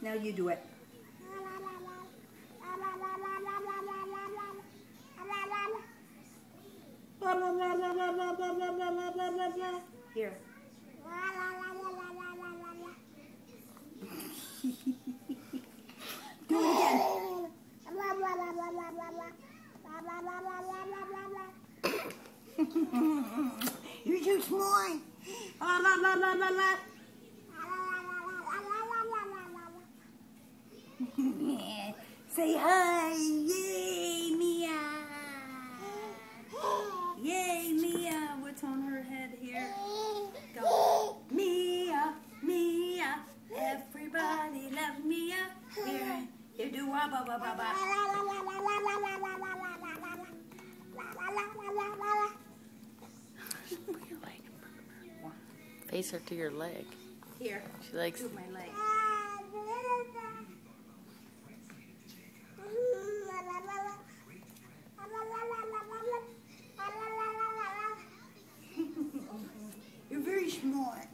Now you do it. Here. Do it again. You're too smart. Say hi. Yay, Mia. Yay, Mia. What's on her head here? Go. Mia, Mia. Everybody love Mia. Here, here do ba ba ba ba. Face her to your leg. Here. She likes to my leg. You're very smart.